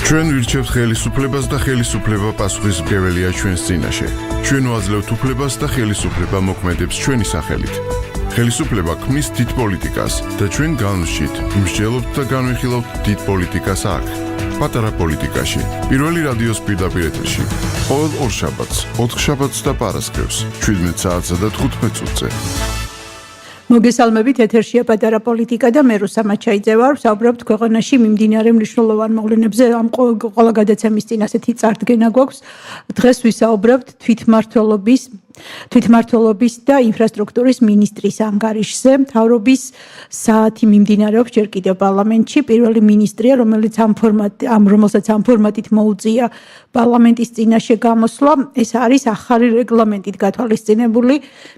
ჩვენ ვირჩევთ ხელისუფლებას და ხელისუფლება პასუხისმგებელია ჩვენს წინაშე. ჩვენ ვაძლევთ უფლებას და ხელისუფლება მოქმედებს ჩვენი სახელით. ხელისუფლება ქმნის დიდ პოლიტიკას და ჩვენ განვშით, ვსმჯელობთ და განვიხილავთ დიდ პოლიტიკას აქ. პატარა პოლიტიკაში. პირველი რადიოს პირდაპირ ეთერში. ყოველ ორ შაბათს, 4 შაბათს და პარასკევს, 17 საათსა და 15 წუთზე. მოგესალმებით, ეთერშია პატარა პოლიტიკა და მე რუსამაჩაიძე ვარ. ვსაუბრობთ ქვეყანაში მიმდინარე მნიშვნელოვან მოვლენებზე. ამ ყველა გადაცემის წინ ასეთი წარდგენა გვაქვს. დღეს ვისაუბრებთ თვითმმართველობის და ინფრასტრუქტურის მინისტრის ანგარიშზე. მთავრობის საათი მიმდინარეობს ჯერ კიდევ პარლამენტში. პირველი მინისტრია, რომელსაც ამ ფორმატით მოუწია პარლამენტის წინაშე გამოსვლა. ეს არის ახალი რეგლამენტით გათვალისწინებული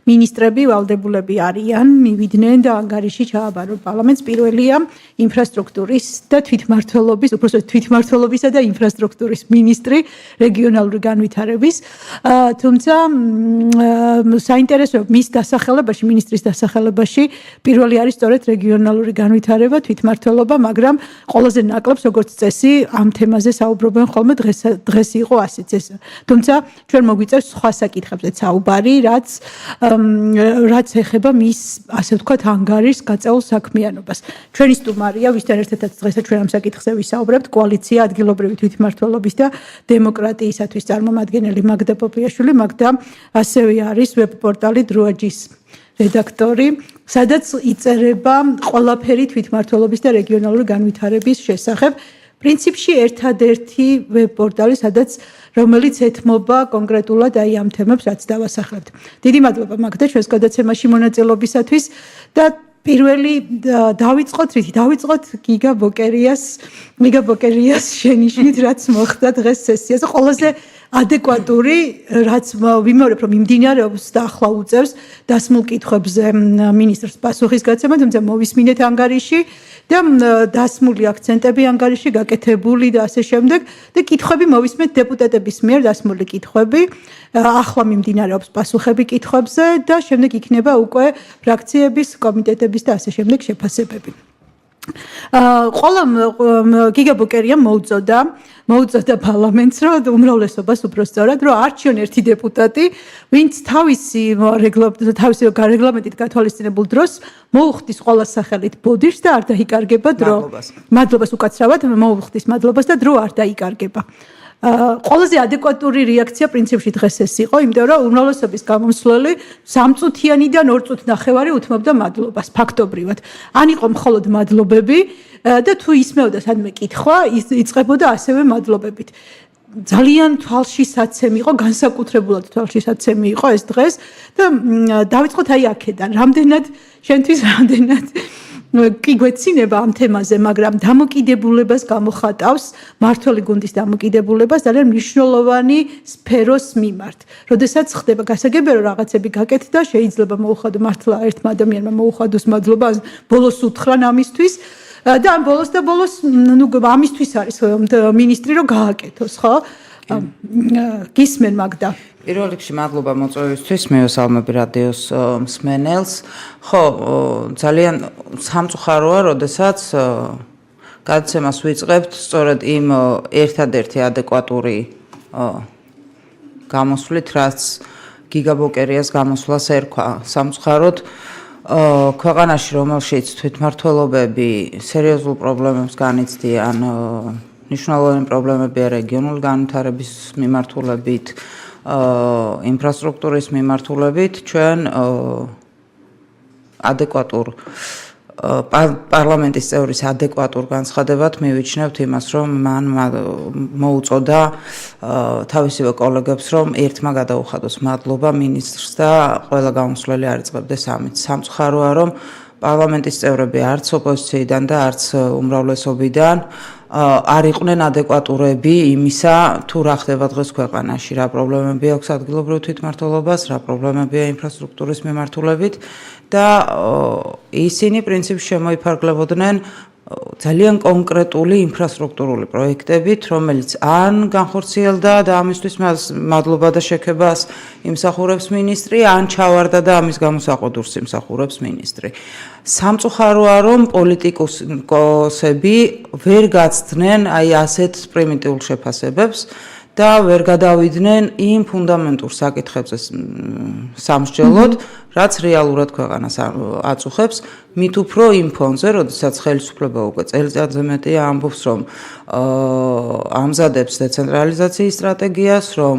მინისტრები, ვალდებულები არიან. მივიდნენ და ანგარიში ჩააბარონ პარლამენტს. პირველია ინფრასტრუქტურის და თვითმმართველობისა და ინფრასტრუქტურის მინისტრი რეგიონალური განვითარების. თუმცა საინტერესოა მის დასახელებაში, მინისტრის დასახელებაში პირველი არის სწორედ რეგიონალური განვითარება, თვითმმართველობა, მაგრამ ყველაზე ნაკლებს როგორც წესი ამ თემაზე საუბრობენ ხოლმე. დღეს იყო ასეც ეს. თუმცა ჩვენ მოგვიწევს სხვა საკითხებზე საუბარი, რაც ეხება მის ასე ვთქვათ ანგარიშს გაწეულ საქმიანობას. ჩვენი სტუმარია, ვისთან ერთადაც დღესაც ჩვენ ამ საკითხზე ვისაუბრებთ, კოალიცია ადგილობრივი თვითმმართველობის და დემოკრატიისათვის წარმომადგენელი მაგდა პოპიაშვილი. მაგდა ასევე არის ვებპორტალი droa.ge-ს რედაქტორი, სადაც იწერება ყველაფერი თვითმმართველობის და რეგიონალური განვითარების შესახებ. პრინციპში ერთადერთი ვებპორტალი, რომელიც ეთმობა კონკრეტულად აი ამ თემებს, რაც დავასახლებთ. დიდი მადლობა მაგდა ჩვენს გადაცემაში მონაწილეობისათვის და პირველი დავიწყოთ გიგაბოკერიას შენიშვნით, რაც მოხდა დღეს სესიაზე. ყველაზე ადეკვატური, რაც ვიმეორებ, რომ მიმდინარეობს და ახლა უწევს დასმულ კითხვებზე მინისტრს პასუხის გაცემა, თუმცა მოვისმინეთ ანგარიში და დასმული აქცენტები ანგარიში გაკეთებული და ასე შემდეგ და კითხვები მოვისმენთ დეპუტატების მიერ დასმული კითხვები. ახლა მიმდინარეობს პასუხები კითხვებზე და შემდეგ იქნება უკვე ფრაქციების, კომიტეტების და ასე შემდეგ შეფასებები. ყველა გიგაბოკერიამ მოუწოდა პარლამენტს, რომ უმრავლესობას უბრალოდ რომ არჩიონ ერთი დეპუტატი, ვინც თავისი რეგლამენტით გათვალისწინებულ დროს მოუხდის ყოველას სახელით ბოდიშს და არ დაიკარგება დრო. მადლობას უკაცრავად მოუხდის მადლობას და დრო არ დაიკარგება. ყველაზე ადეკვატური რეაქცია პრინციპში დღეს ეს იყო, იმიტომ რომ უმრავლესობის გამომსვლელი 3 წუთიანიდან 2 წუთნახევარი უთმობდა მადლობას ფაქტობრივად. ან იყო მხოლოდ მადლობები და თუ ისმევდა სადმე კითხვა, იწყებოდა ასევე მადლობებით. ძალიან თვალშისაცემი იყო, განსაკუთრებულად თვალშისაცემი იყო ეს დღეს და დავიწყოთ აი აქედან. რამდენად კი გვეცინება ამ თემაზე, მაგრამ დამოკიდებულებას გამოხატავს მართველი გუნდის დამოკიდებულებას ძალიან მნიშვნელოვანი სფეროს მიმართ. როდესაც ხდება გასაგებია, რომ რაღაცები გაკეთდა, შეიძლება მოუხადო მართლა ერთმა ადამიანმა მოუხადოს მადლობა, ბოლოს უთხრან ამისთვის და ამ ბოლოს ამისთვის არის მინისტრი რომ გააკეთოს, ხო? გისმენ მაგდა. პირველ რიგში მადლობა მოწვევისთვის, მივესალმები რადიოს მსმენელს. ხო, ძალიან სამწუხაროა, როდესაც გადაცემას ვიწყებთ სწორედ იმ ერთადერთი ადეკვატური გამოსვლით, რაც გიგაბოკერიას გამოსვლას ერქვა. სამწუხაროდ ქვეყანაში, რომელშიც თვითმმართველობები სერიოზულ პრობლემებს განიცდიან, მნიშვნელოვანი პრობლემებია რეგიონული განვითარების მიმართულებით, ინფრასტრუქტურის მიმართულებით, ჩვენ პარლამენტის წევრის ადეკვატურ განცხადებად მივიჩნევთ იმას, რომ მან მოუწოდა თავისივე კოლეგებს, რომ ერთმა გადაუხადოს მადლობა მინისტრს და ყველა გამოსვლელი არ იწყებდეს ამით. სამწუხაროა, რომ პარლამენტის წევრები არც ოპოზიციიდან და არც უმრავლესობიდან არ იყვნენ ადეკვატურები იმისა, თუ რა ხდება დღეს ქვეყანაში, რა პრობლემები აქვს ადგილობრივ თვითმმართველობას, რა პრობლემებია ინფრასტრუქტურის მიმართულებით და ისინი პრინციპში შემოიფარგლებოდნენ ძალიან კონკრეტული ინფრასტრუქტურული პროექტებით, რომელიც ან განხორციელდა და ამისთვის მადლობა და შექებას იმსახურებს მინისტრი, ან ჩავარდა და ამის გამოსაყუდურს იმსახურებს მინისტრი. სამწუხაროა, რომ პოლიტიკოსები ვერ გაცდნენ აი ასეთ პრიმიტიულ შეფასებებს და ვერ გადავიდნენ იმ ფუნდამენტურ საკითხებზე სამსჯელოდ, რაც რეალურად ქვეყანას აწუხებს, მით უფრო იმ ფონზე, როდესაც ხელისუფლება უკვე წელიწადზე მეტია ამბობს, რომ ამზადებს დეცენტრალიზაციის სტრატეგიას, რომ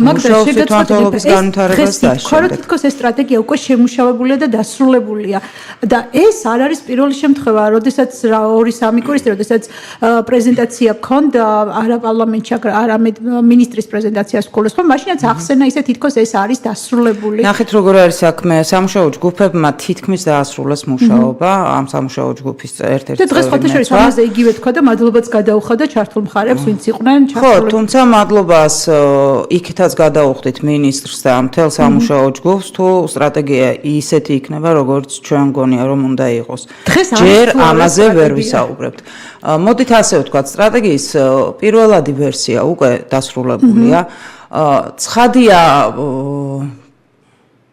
მუშაობს თვითმმართველობის განვითარებას და ამავდროულად თითქოს ეს სტრატეგია უკვე შემუშავებულია და დასრულებულია და ეს არ არის პირველი შემთხვევა, როდესაც 2-3 კვირის, როდესაც პრეზენტაცია გქონდა არა პარლამენტში, არამედ მინისტრის პრეზენტაციას გქონდა, ხო, მაშინაც ახსენა ისე თითქოს ეს არის დასრულებული. ნახეთ როგორ არის საქმე, სამუშაო ჯგუფებმა თითქმის დაასრულეს მუშაობა, ამ სამუშაო ჯგუფის ერთ-ერთი და დღეს ხოთაშორის ამაზე იგივე თქვა და მადლობაც გადაუხადა ჩართულ მხარებს, ვინც იყვნენ ჩართული. ხო, თუმცა მადლობას იქითაც გადაუხდით მინისტრს და მთელ სამუშაო ჯგუფს, თუ სტრატეგია ისეთი იქნება, როგორც ჩვენ გონია, რომ უნდა იყოს. ჯერ ამაზე ვერ ვისაუბრებთ. მოდით ასე ვთქვათ, სტრატეგიის პირველადი ვერსია უკვე დასრულებულია. ცხადია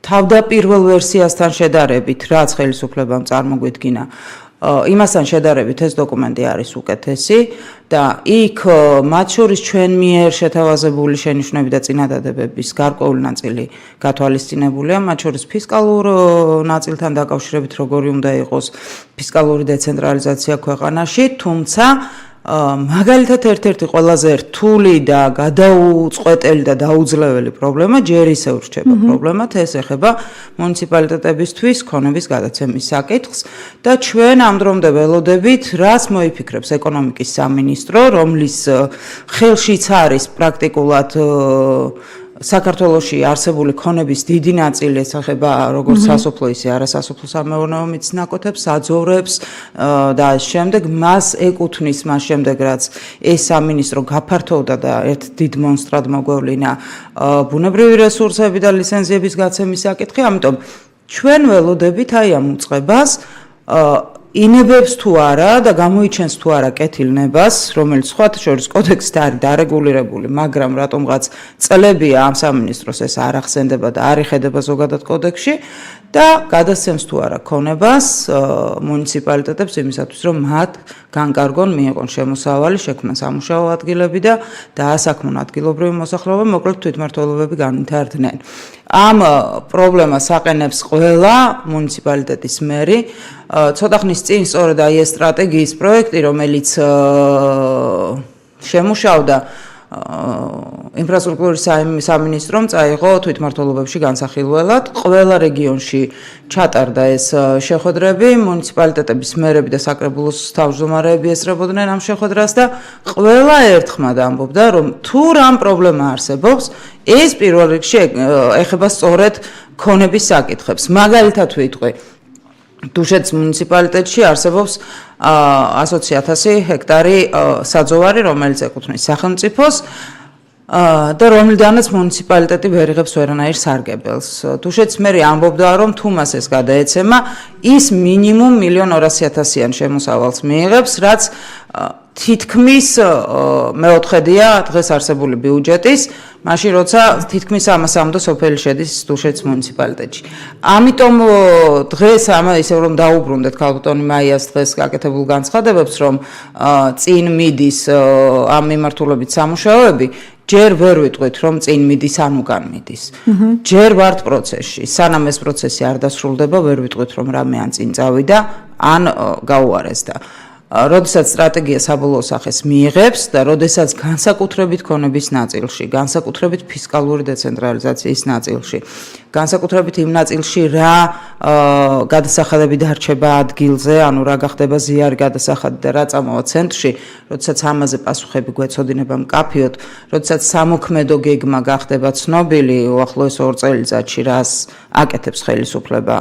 თავდაპირველ ვერსიასთან შედარებით, რაც ხელისუფლებამ წარმოგვიდგინა, იმასთან შედარებით ეს დოკუმენტი არის უკეთესი და იქ მათ შორის ჩვენ მიერ შეთავაზებული შენიშვნები და წინადადებების გარკვეული ნაწილი გათვალისწინებულია, მათ შორის ფისკალურ ნაწილთან დაკავშირებით როგორი უნდა იყოს ფისკალური დეცენტრალიზაცია ქვეყანაში, თუმცა მაგალითად ერთ-ერთი ყველაზე რთული და გადაუწყვეტელი და დაუძლეველი პრობლემა ჯერ ისევ რჩება პრობლემად, ეს ეხება მუნიციპალიტეტებისთვის ქონების გადაცემის საკითხს და ჩვენ ამ დრომდე ველოდებით, რას მოიფიქრებს ეკონომიკის სამინისტრო, რომლის ხელშიც არის პრაქტიკულად საქართველოში არსებული ქონების დიდი ნაწილი ეხება როგორც სასოფლო ისე არასასოფლო სამეურნეო მიწნაკოთებს, საძოვრებს და ამ შემდეგ მას ეკუთვნის მას შემდეგ რაც ეს სამინისტრო გაფართოვდა და ერთ დიდ მონსტრად მოგვევლინა ბუნებრივი რესურსები და ლიცენზიების გაცემის საკითხი, ამიტომ ჩვენ ველოდებით აი ამ უწყებას ინებებს თუ არა და გამოიჩენს თუ არა კეთილნებას, რომელიც სხვათა შორის კოდექსით არის დარეგულირებული, მაგრამ რატომღაც წლებია ამ სამინისტროს ეს არ ახსენდება და არ იხედება ზოგადად კოდექსში და გადასცემს თუ არა ქონებას მუნიციპალიტეტებს იმისათვის, რომ მათ განკარგონ, მიეყონ შემოსავალი, შექმნან სამუშაო ადგილები და დაასაქმნონ ადგილობრივი მოსახლეობა, მოკლედ თვითმმართველობები განვითარდნენ. ამ პრობლემას აყენებს ყველა მუნიციპალიტეტის მერი. ცოტა ხნის წინ სწორედ აი ეს სტრატეგიის პროექტი, რომელიც შემუშავდა ინფრასტრუქტურის სამინისტრომ წაიღო თვითმმართველობებში განსახილველად, ყველა რეგიონში ჩატარდა ეს შეხვედრები, მუნიციპალიტეტების მერები და საკრებულოს თავმჯდომარეები ესწრებოდნენ ამ შეხვედრას და ყველა ერთხმად ამბობდა, რომ თუ რამ პრობლემა არსებობს, ეს პირველ რიგში ეხება სწორედ ქონების საკითხებს. მაგალითად ვიტყვი, დუშეთის მუნიციპალიტეტში არსებობს 120,000 ჰექტარი საძოვარი, რომელიც ეკუთვნის სახელმწიფოს და რომლიდანაც მუნიციპალიტეტი ვერ იღებს ვერანაირ სარგებელს. დუშეთის მერი ამბობდა, რომ თუ მას ეს გადაეცემა, ის მინიმუმ 1,200,000-იან შემოსავალს მიიღებს, რაც თითქმის მეოთხედია დღეს არსებული ბიუჯეტის, მაშინ როცა თითქმის ამასამდე სოფელი შედის დუშეთის მუნიციპალიტეტში. ამიტომ დღეს ისევ რომ დაუბრუნდეთ ქალბატონი მაიას დღეს გაკეთებულ განცხადებებს, რომ წინ მიდის ამ მიმართულებით სამუშაოები, ჯერ ვერ ვიტყვით, რომ წინ მიდის ან უკან მიდის. ჯერ ვართ პროცესში. სანამ ეს პროცესი არ დასრულდება, ვერ ვიტყვით, რომ რამე ან წინ წავიდა, ან გაუარესდა. როდესაც სტრატეგია საბოლოო სახეს მიიღებს და როდესაც განსაკუთრებით ქონების ნაწილში, განსაკუთრებით ფისკალური დეცენტრალიზაციის ნაწილში, განსაკუთრებით იმ ნაწილში რა გადასახადები დარჩება ადგილზე, ანუ რა გახდება ზიარი გადასახადი და რა წამოვა ცენტრში, როდესაც ამაზე პასუხები გვეცოდინება მკაფიოდ, როდესაც სამოქმედო გეგმა გახდება ცნობილი უახლოეს 2 წელიწადში, რას აკეთებს ხელისუფლება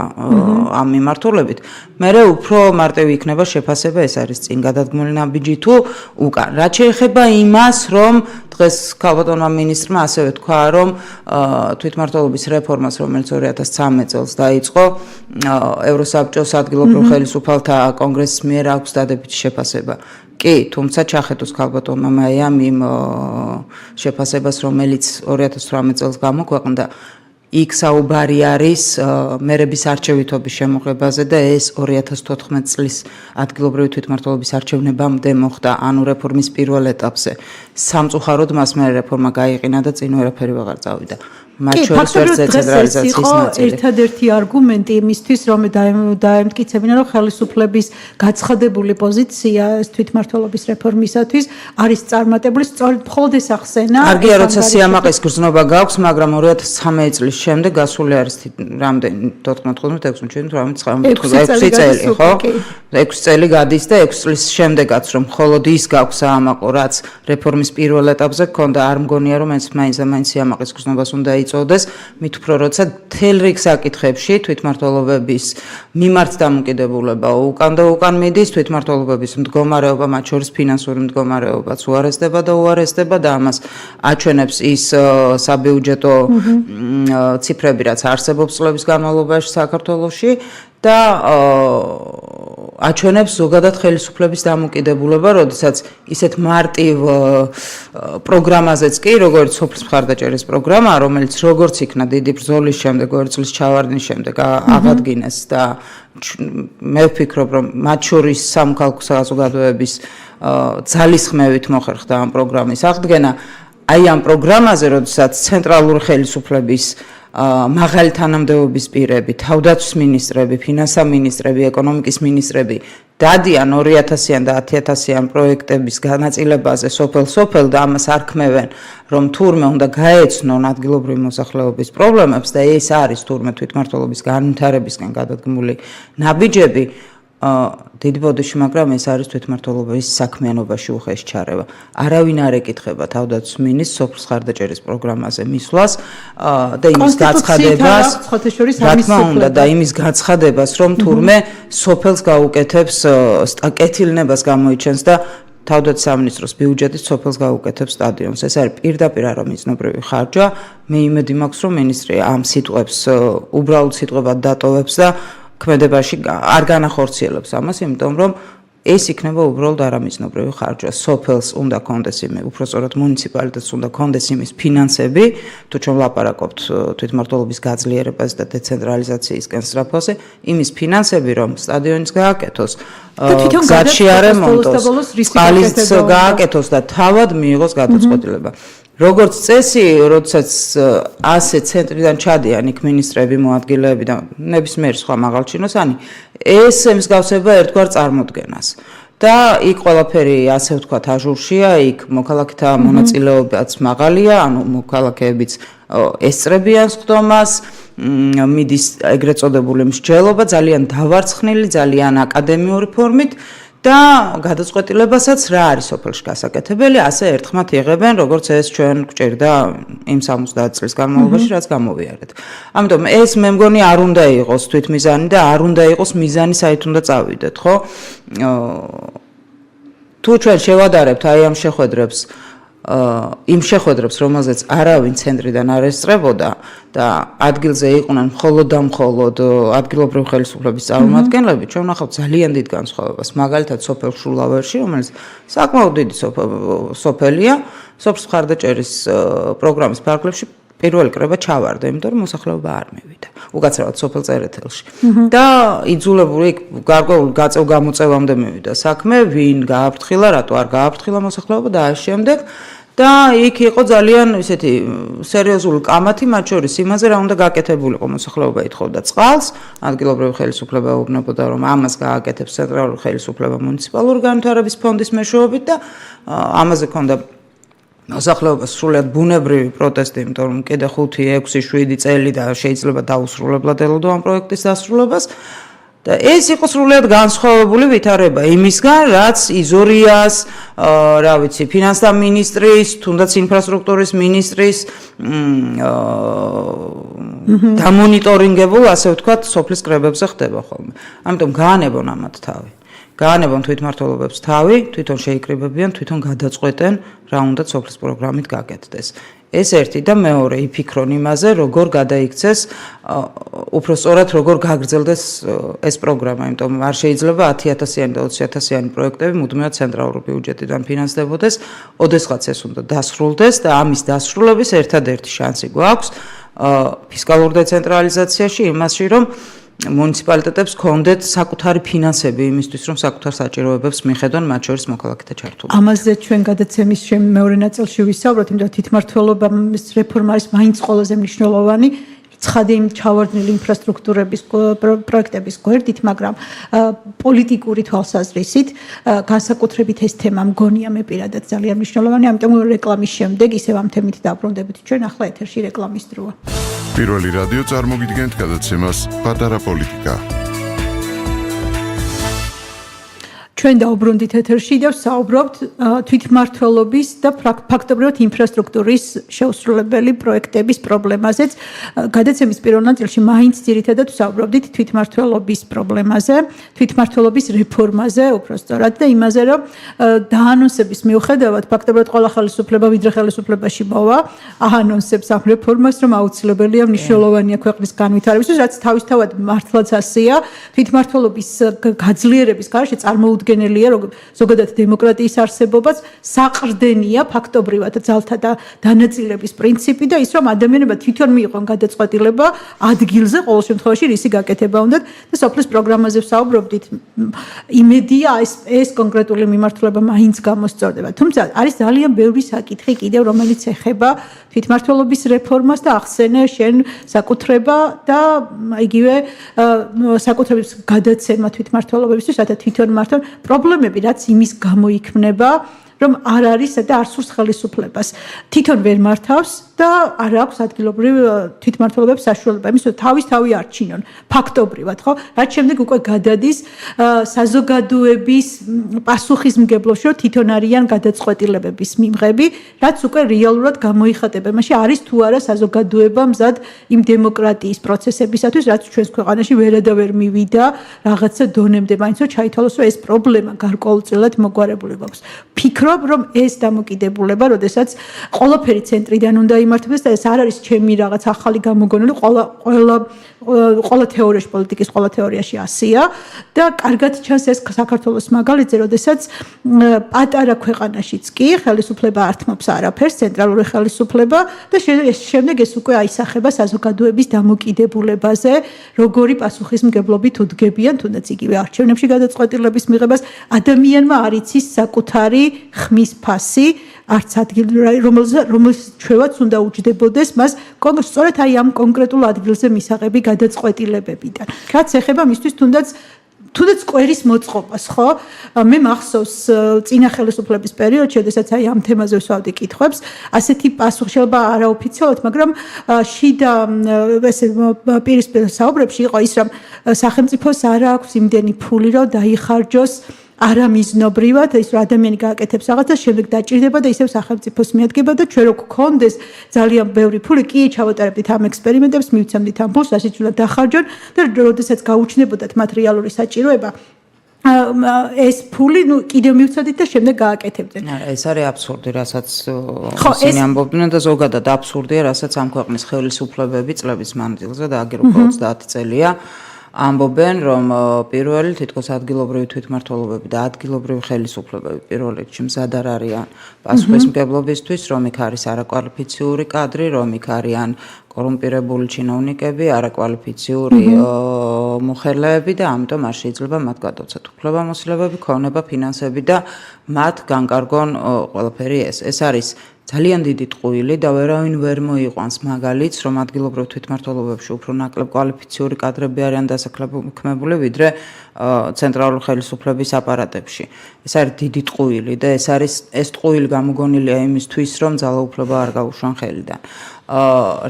ამ მიმართულებით, მერე უფრო მარტივი იქნება შეფასება, ეს არის წინ გადადგმული ნაბიჯი თუ უკან. რაც შეეხება იმას, რომ დღეს ქალბატონმა მინისტრმა ასევე თქვა, რომ თვითმმართველობის რეფორმას, რომელიც 2013 წელს დაიწყო, ევროსაბჭოს ადგილობრივ ხელისუფალთა კონგრესის მიერ აქვს დადებითი შეფასება. კი, თუმცა ჩახედოს ქალბატონმა მაიამ იმ შეფასებას, რომელიც 2018 წელს გამოქვეყნდა, იქ საუბარი არის მერების არჩევითობის შემოღებაზე და ეს 2014 წლის ადგილობრივი თვითმმართველობის არჩევნებამდე მოხდა, ანუ რეფორმის პირველ ეტაპზე. სამწუხაროდ მას მერე რეფორმა გაიყინა და წინ ვერაფერი ვეღარ წავიდა. მათ შორის ვერც დეცენტრალიზაციის ნაწილი. ერთადერთი არგუმენტი იმისთვის, რომ დაემტკიცებინა, რომ ხელისუფლების გაცხადებული პოზიცია თვითმმართველობის რეფორმისათვის არის წარმატებული, სწორედ მხოლოდ ეს ახსენა. კარგია, როცა სიამაყის გრძნობა გაქვს, მაგრამ 2013 წლის შემდეგ გასული არის რამდენი 14, 15, 16 წელი, ხო? 6 წელი გადის და 6 წლის შემდეგაც რომ მხოლოდ ის გაქვს საამაყო, რაც რეფორმის პირველ ეტაპზე გქონდა, არ მგონია რომ ეს მაინც სიამაყის გრძნობას უნდა იწოდეს, მით უფრო როცა მთელ რიგ საკითხებში თვითმმართველობების მიმართ დამოკიდებულება უკან და უკან მიდის, თვითმმართველობების მდგომარეობა, მათ შორის ფინანსური მდგომარეობაც უარესდება და ამას აჩვენებს ის საბიუჯეტო ციფრები, რაც არსებობს წლების განმავლობაში საქართველოში და აჩვენებს ზოგადად ხელისუფლების დამოკიდებულება, როდესაც ისეთ მარტივ პროგრამაზეც კი, როგორც სოფლის მხარდაჭერის პროგრამა, რომელიც როგორც იქნა დიდი ბრძოლის შემდეგ, 2 წლის ჩავარდნის შემდეგ აღადგინეს და მე ვფიქრობ, რომ მათ შორის სამოქალაქო საზოგადოების ძალისხმევით მოხერხდა ამ პროგრამის აღდგენა. აი ამ პროგრამაზე, როდესაც ცენტრალური ხელისუფლების მაღალი თანამდებობის პირები, თავდაცვის მინისტრები, ფინანსთა მინისტრები, ეკონომიკის მინისტრები დადიან 2000-იან და 10000-იან პროექტების განაწილებაზე სოფელ-სოფელ და ამას არქმევენ, რომ თურმე უნდა გაეცნონ ადგილობრივი მოსახლეობის პრობლემებს და ეს არის თურმე თვითმმართველობის განვითარებისგან გადადგმული ნაბიჯები. დიდი ბოდიში, მაგრამ ეს არის თვითმმართველობის საქმიანობაში უხეში ჩარევა. არავინ არ ეკითხება თავდაცვის მინისტრს სოფლის მხარდაჭერის პროგრამაზე მისვლას და იმის გაცხადებას, რა თქმა უნდა, და იმის გაცხადებას, რომ თურმე სოფელს გაუკეთებს კეთილნებას გამოიჩენს და თავდაცვის სამინისტროს ბიუჯეტით სოფელს გაუკეთებს სტადიონს. ეს არის პირდაპირ არამიზნობრივი ხარჯვა. მე იმედი მაქვს, რომ მინისტრი ამ სიტყვებს უბრალოდ სიტყვებად დატოვებს და ქმედებაში არ განახორციელებს ამას, იმიტომ რომ ეს იქნება უბრალოდ არამიზნობრივი ხარჯვა. სოფელს უნდა კონდეს იმის, უпростоრად მუნიციპალიტეტს უნდა კონდეს იმის ფინანსები, თუ ჩვენ ვლაპარაკობთ თვითმმართველობის გაძლიერებაზე და დეცენტრალიზაციისკენ სწრაფვაზე, იმის ფინანსები, რომ სტადიონიც გააკეთოს, გზაში არემონტოს, წყალიც გააკეთოს და თავად მიიღოს გადაწყვეტილება. როგორც წესი, როდესაც ასე ცენტრიდან ჩადიან იქ მინისტრები, მოადგილეები და ნებისმიერი სხვა მაღალჩინოსანი, ეს ემსგავსება ერთგვარ წარმოდგენას. და იქ ყველაფერი, ასე ვთქვათ, აჟურშია, იქ მოქალაქეთა მონაწილეობაც მაღალია, ანუ მოქალაქეებიც ესწრებიან სხდომას, მიდის ეგრეთ წოდებული მსჯელობა, ძალიან დავარცხნილი, ძალიან აკადემიური ფორმით. და გადაწყვეტილებასაც რა არის სოფელში გასაკეთებელი, ასე ერთხმად იღებენ, როგორც ეს ჩვენ გვჭირდა იმ 70 წლის განმავლობაში, რაც გამოვიარეთ. ამიტომ ეს მე მგონი არ უნდა იყოს თვითმიზანი და არ უნდა იყოს მიზანი, საით უნდა წავიდეთ, ხო? თუ ჩვენ შევადარებთ აი ამ შეხვედრებს, იმ შეხვედრებს, რომელზეც არავინ ცენტრიდან არ ესწრებოდა და ადგილზე იყვნენ მხოლოდ და მხოლოდ ადგილობრივი ხელისუფლების წარმომადგენლები, ჩვენ ვნახავთ ძალიან დიდ განსხვავებას. მაგალითად, სოფელ შულავერში, რომელიც საკმაოდ დიდი სოფელია, სოფლის მხარდაჭერის პროგრამის ფარგლებში პირველი კრება ჩავარდა, იმიტომ რომ მოსახლეობა არ მივიდა. უკაცრავად სოფელ წერეთელში. და იძულებული გარკვეული გაწევ-გამოწევამდე მივიდა საქმე, ვინ გააფრთხილა, რატო არ გააფრთხილა მოსახლეობა და ამ შემდეგ და იქ იყო ძალიან ისეთი სერიოზული კამათი, მათ შორის იმაზე, რა უნდა გაკეთებულიყო. მოსახლეობა ითხოვდა წყალს, ადგილობრივი ხელისუფლება ეუბნებოდა, რომ ამას გააკეთებს ცენტრალური ხელისუფლება მუნიციპალური განვითარების ფონდის მეშვეობით და ამაზე ქონდა მოსახლეობას სრულად ბუნებრივი პროტესტი, იმიტომ რომ კიდე 5, 6, 7 წელი და შეიძლება დაუსრულებლად ელოდო ამ პროექტის დასრულებას. და ეს იყო სრულად განსხვავებული ვითარება იმისგან, რაც იზორიას, რა ვიცი, ფინანსთა მინისტრის, თუნდაც ინფრასტრუქტურის მინისტრის დამონიტორინგებულ, ასე ვთქვათ, სოფლის კრებებზე ხდება ხოლმე. ამიტომ გაანებონ ამათ თავი. გაანებონ თვითმმართველობებს თავი, თვითონ შეიკრიბებიან, თვითონ გადაწყვეტენ, რა უნდა სოფლის პროგრამით გაკეთდეს. ეს ერთი და მეორე იფიქრონ იმაზე, როგორ გადაიქცეს, უпростоრად როგორ გაგრძელდეს ეს პროგრამა, იმიტომ არ შეიძლება 10.000-იანი და 20.000-იანი პროექტები მუდმივად ცენტრალური ბიუჯეტიდან ფინანსდებოდეს, ოდესღაც ეს უნდა დასრულდეს და ამის დასრულების ერთადერთი შანსი გვაქვს ფისკალურ დეცენტრალიზაციაში, იმაში, რომ მუნიციპალიტეტებს ჰქონდეთ საკუთარი ფინანსები იმისთვის, რომ საკუთარ საჭიროებებს მიხედონ, მათ შორის მოქალაქეთა ჩართულობა. ამაზე ჩვენ გადაცემის მეორე ნაწილში ვისაუბროთ, იმიტომ რომ თვითმმართველობის რეფორმა არის მაინც ყველაზე მნიშვნელოვანი. ცხადი ჩავარდნილი ინფრასტრუქტურების პროექტების გვერდით, მაგრამ პოლიტიკური თვალსაზრისით განსაკუთრებით ეს თემა მგონია მე პირადად ძალიან მნიშვნელოვანი, ამიტომ რეკლამის შემდეგ ისევ ამ თემით დავბრუნდებით ჩვენ, ახლა ეთერში რეკლამის დროა. პირველი რადიო წარმოგიდგენთ გადაცემას პატარა პოლიტიკა. ჩვენ დავბრუნდით ეთერში და ვსაუბრობთ თვითმმართველობის და ფაქტობრივად ინფრასტრუქტურის შეუსრულებელი პროექტების პრობლემაზეც. გადაცემის პირველ ნაწილში მაინც ძირითადად ვსაუბრობდით თვითმმართველობის პრობლემაზე, თვითმმართველობის რეფორმაზე, უпростоრად და იმაზე, რომ დაანონსების მიუხედავად ფაქტობრივად ყველა ხელისუფლება ვიდრე ხელისუფლებაში მოვა, აანონსებს ამ რეფორმას, რომ აუცილებელია მნიშვნელოვანია ქვეყნის განვითარებისთვის, რაც თავისთავად მართლაც ასეა. თვითმმართველობის გაძლიერების გარშე წარმოუდგენელია ზოგადად დემოკრატიის არსებობაც, საყრდენია ფაქტობრივად ძალთა და დანაწილების პრინციპი და ის რომ ადამიანებმა თვითონ მიიღონ გადაწყვეტილება ადგილზე ყოველ შემთხვევაში რისი გაკეთება უნდათ და სოფლის პროგრამაზე ვსაუბრობდით. იმედია ეს კონკრეტული მიმართულება მაინც გამოსწორდება. თუმცა არის ძალიან ბევრი საკითხი კიდევ, რომელიც ეხება თვითმმართველობის რეფორმას და ახსენე შენ საკუთრება და იგივე საკუთრების გადაცემა თვითმმართველობებისთვის, რათა თვითონ მართონ პრობლემები, რაც იმის გამო იქნება, რომ არ არის და არ სურს ხელისუფლებას. თვითონ ვერ მართავს და არ აქვს ადგილობრივ თვითმმართველობებს საშუალება, იმის თავისთავი არჩინონ, ფაქტობრივად, ხო? რაც შემდეგ უკვე გადადის საზოგადოების პასუხისმგებლობაში, რომ თვითონ არიან გადაწყვეტილებების მიმღები, რაც უკვე რეალურად გამოიხატება. იმაში არის თუ არა საზოგადოება მზად იმ დემოკრატიის პროცესებისათვის, რაც ჩვენს ქვეყანაში ვერადავერ მივიდა რაღაცა დონემდე, მაინც რომ ჩაითვალოს, რომ ეს პრობლემა გარკვეულწილად მოგვარებული გვაქვს. ფიქრობ, რომ ეს დამოკიდებულება, როდესაც ყველაფერი ცენტრიდან უნდა იმართებდეს და ეს არ არის ჩემი რაღაც ახალი გამოგონილი, ყველა თეორიაში, პოლიტიკის ყველა თეორიაში ასეა და კარგად ჩანს ეს საქართველოს მაგალითზე, როდესაც პატარა ქვეყანაშიც კი ხელისუფლება ართმობს არაფერს, ცენტრალური ხელისუფლება და შემდეგ ეს უკვე აისახება საზოგადოების დამოკიდებულებაზე, როგორი პასუხისმგებლობით უდგებიან თუნდაც იგივე არჩევნებში გადაწყვეტილების მიღებას, ადამიანმა არ იცის საკუთარი ხმის ფასი, არც ადგილი, რომელსაც ჩვევაც უნდა უჯდებოდეს მას სწორედ აი ამ კონკრეტულ ადგილზე მისაღები გადაწყვეტილებებიდან. რაც ეხება მისთვის თუნდაც კვერის მოწყობას, ხო? მე მახსოვს წინა ხელისუფლების პერიოდში, როდესაც აი ამ თემაზე ვსვავდი კითხვებს, ასეთი პასუხი შეიძლება არაოფიციალურად, მაგრამ შიდა ესე პირისპირ საუბრებში იყო ის, რომ სახელმწიფოს არ აქვს იმდენი ფული, რომ დაიხარჯოს არამიზნობრივად, ის რომ ადამიანი გააკეთებს რაღაცას, შემდეგ დაჭირდება და ისევ სახელმწიფოს მიადგება და ჩვენ რო გქონდეს ძალიან ბევრი ფული, კი ჩავატარებდით ამ ექსპერიმენტებს, მივცემდით ამ ფულს, რასაც უნდა დახარჯონ და როდესაც გაუჩნდებოდათ მათ რეალური საჭიროება, ეს ფული კიდევ მივცადით და შემდეგ გააკეთებდნენ. ეს არის აბსურდი, რასაც ისინი ამბობდნენ და ზოგადად აბსურდია, რასაც ამ ქვეყნის ხელისუფლებები წლების მანძილზე და აგერ უკვე 30 წელია ამბობენ, რომ პირველი თითქოს ადგილობრივი თვითმმართველობები და ადგილობრივი ხელისუფლებები პირველ რიგში მზად არ არიან პასუხისმგებლობისთვის, რომ იქ არის არაკვალიფიციური კადრი, რომ იქ არიან კორუმპირებული ჩინოვნიკები, არაკვალიფიციური მოხელეები და ამიტომ არ შეიძლება მათ გადავცათ უფლებამოსილებები, ქონება, ფინანსები და მათ განკარგონ ყველაფერი ეს. ეს არის ძალიან დიდი ტყუილი და ვერავინ ვერ მოიყვანს მაგალითს, რომ ადგილობრივ თვითმმართველობებში უფრო ნაკლებ კვალიფიციური კადრები არიან დასაქმებული, ვიდრე ცენტრალური ხელისუფლების აპარატებში. ეს არის დიდი ტყუილი და ეს ტყუილი გამოგონილია იმისთვის, რომ ძალაუფლება არ გაუშვან ხელიდან.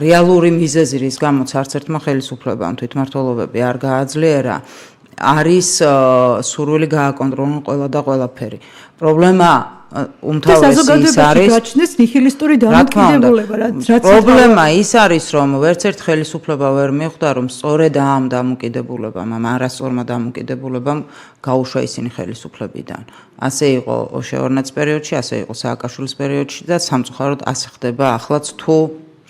რეალური მიზეზი, რის გამოც არც ერთმა ხელისუფლებამ თვითმმართველობები არ გააძლიერა, არის სურვილი გააკონტროლონ ყველა და ყველაფერი. პრობლემა უმთავრესი ის არის გაჩნდეს ნიჰილისტური დამოკიდებულება, რაც პრობლემა ის არის, რომ ვერც ერთ ხელისუფლება ვერ მიხვდა, რომ სწორედ ამ დამოკიდებულებამ, ამ არასწორმა დამოკიდებულებამ გაუშვა ისინი ხელისუფლებიდან. ასე იყო შევარდნაძის პერიოდში, ასე იყო სააკაშვილის პერიოდში და სამწუხაროდ ასე ხდება ახლაც თუ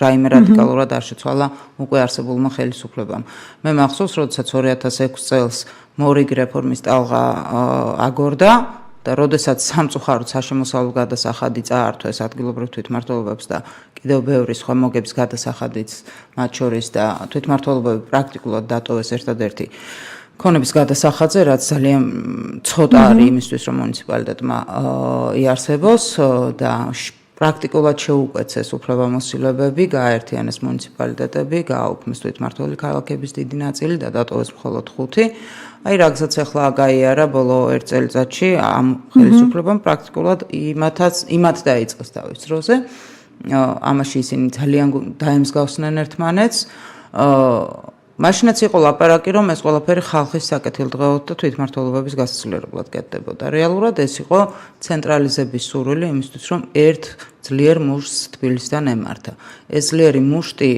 რაიმე რადიკალურად არ შეცვალა უკვე არსებულმა ხელისუფლებამ. მე მახსოვს, როდესაც 2006 წელს მორიგი რეფორმის ტალღა აგორდა და როდესაც სამწუხაროდ საშემოსავლო გადასახადი წაართვეს ადგილობრივ თვითმმართველობებს და კიდევ ბევრი სხვა მოგების გადასახადიც მათ შორის და თვითმმართველობები პრაქტიკულად დატოვეს ერთადერთი ქონების გადასახადზე, რაც ძალიან ცოტა არის იმისთვის, რომ მუნიციპალიტეტმა იარსებოს და პრაქტიკულად შეუკვეცეს უფლებამოსილებები, გააერთიანეს მუნიციპალიტეტები, გააუქმეს თვითმმართველი ქალაქების დიდი ნაწილი და დატოვეს მხოლოდ 5. აი რაგზაც ახლა გაიარა ბოლო 1 წელიწადში ამ ხელისუფლებამ პრაქტიკულად იმათ დაიწყეს თავის დროზე. ამაში ისინი ძალიან დაემსგავსნენ ერთმანეთს. მაშინაც იყო ლაპარაკი, რომ ეს ყველაფერი ხალხის საკეთილდღეოდ და თვითმმართველობების გასაცვლელად კეთდებოდა. რეალურად ეს იყო ცენტრალიზების სურვილი იმისთვის, რომ ერთ ძლიერ მუშტს თბილისიდან ემართა. ეს ძლიერი მუშტი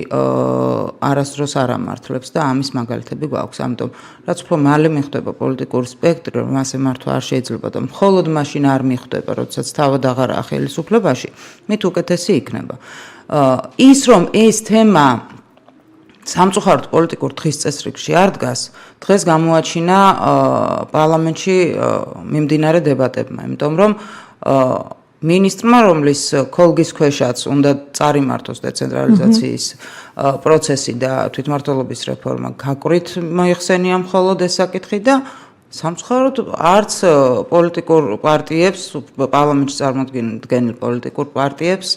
არასდროს არ ამართლებს და ამის მაგალითები გვაქვს. ამიტომ რაც უფრო მალე მიხვდება პოლიტიკური სპექტრი, რომ ასე მართვა არ შეიძლება და მხოლოდ მაშინ არ მიხვდება, როდესაც თავად აღარაა ხელისუფლებაში, მით უკეთესი იქნება. ის რომ ეს თემა სამწუხაროდ პოლიტიკურ თხის წესრიგში არ დგას, დღეს გამოაჩინა პარლამენტში მიმდინარე დებატებმა, იმიტომ რომ მინისტრმა, რომლის ქოლგის ქვეშაც უნდა წარიმართოს დეცენტრალიზაციის პროცესი და თვითმმართველობის რეფორმა, გაკვირით მოიხსენია მხოლოდ ეს საკითხი და სამწუხაროდ არც პოლიტიკურ პარტიებს, პარლამენტში წარმოდგენილ პოლიტიკურ პარტიებს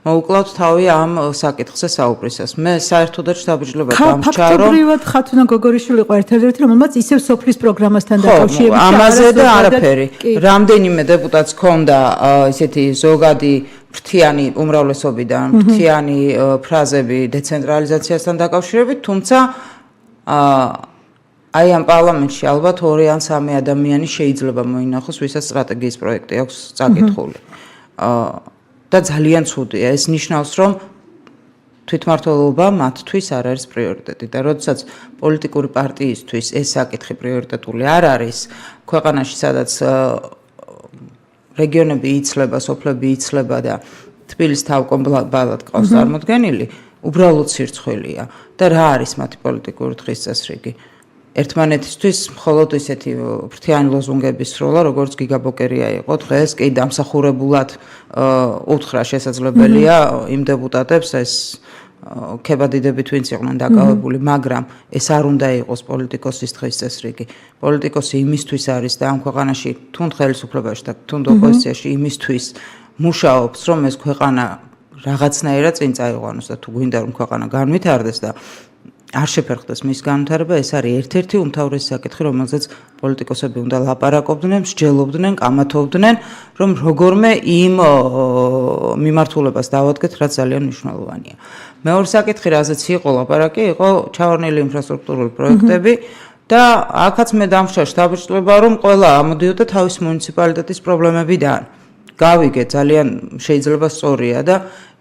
მოუკლავთ თავი ამ საკითხზე საუბრისას. მე საერთოდაც შთაბეჭდილება დამრჩა, რომ ფაქტობრივად ხათუნა გოგორიშვილი იყო ერთადერთი, რომელმაც ისევ სოფლის პროგრამასთან დაკავშირებით ამაზე და არაფერი. რამდენიმე დეპუტატს ჰქონდა ესეთი ზოგადი ფრთიანი უმრავლესობიდან ფრთიანი ფრაზები დეცენტრალიზაციასთან დაკავშირებით, თუმცა აი ამ პარლამენტში ალბათ 2 ან 3 ადამიანი შეიძლება მოინახოს, ვისაც სტრატეგიის პროექტი აქვს წაკითხული. და ძალიან ცუდია. ეს ნიშნავს, რომ თვითმმართველობა მათთვის არ არის პრიორიტეტი და როდესაც პოლიტიკური პარტიისთვის ეს საკითხი პრიორიტეტული არ არის, ქვეყანაში სადაც რეგიონები იცლება, სოფლები იცლება და თბილის თავკომბალად ყავს წარმოდგენილი, უბრალოდ სირცხვილია და რა არის მათი პოლიტიკური თხის წესრიგი? ერთმანეთისთვის მხოლოდ ისეთი ფრთიანი ლოზუნგების სროლა, როგორც გიგაბოკერია იყო დღეს, კი დამსახურებულად უთხრა შესაძლებელია იმ დეპუტატებს ეს ქებადიდებით ვინც იყვნენ დაკავებული, მაგრამ ეს არ უნდა იყოს პოლიტიკოსის თხის წესრიგი. პოლიტიკოსი იმისთვის არის და ამ ქვეყანაში თუნდ ხელისუფლებაში და თუნდ ოპოზიციაში იმისთვის მუშაობს, რომ ეს ქვეყანა რაღაცნაირად წინ წაიყვანოს და თუ გვინდა რომ ქვეყანა განვითარდეს და არ შეფერხდეს მის განვითარება, ეს არის ერთ-ერთი უმთავრესი საკითხი, რომელზეც პოლიტიკოსები უნდა ლაპარაკობდნენ, მსჯელობდნენ, კამათობდნენ, რომ როგორმე იმ მიმართულებას დავადგეთ, რაც ძალიან მნიშვნელოვანია. მეორე საკითხი, რაზეც იყო ლაპარაკი, იყო ჩავარდნილი ინფრასტრუქტურული პროექტები და აქაც მე დამრჩა შთაბეჭდილება, რომ ყველა ამოდიოდა თავის მუნიციპალიტეტის პრობლემებიდან. გავიგე, ძალიან შეიძლება სწორია და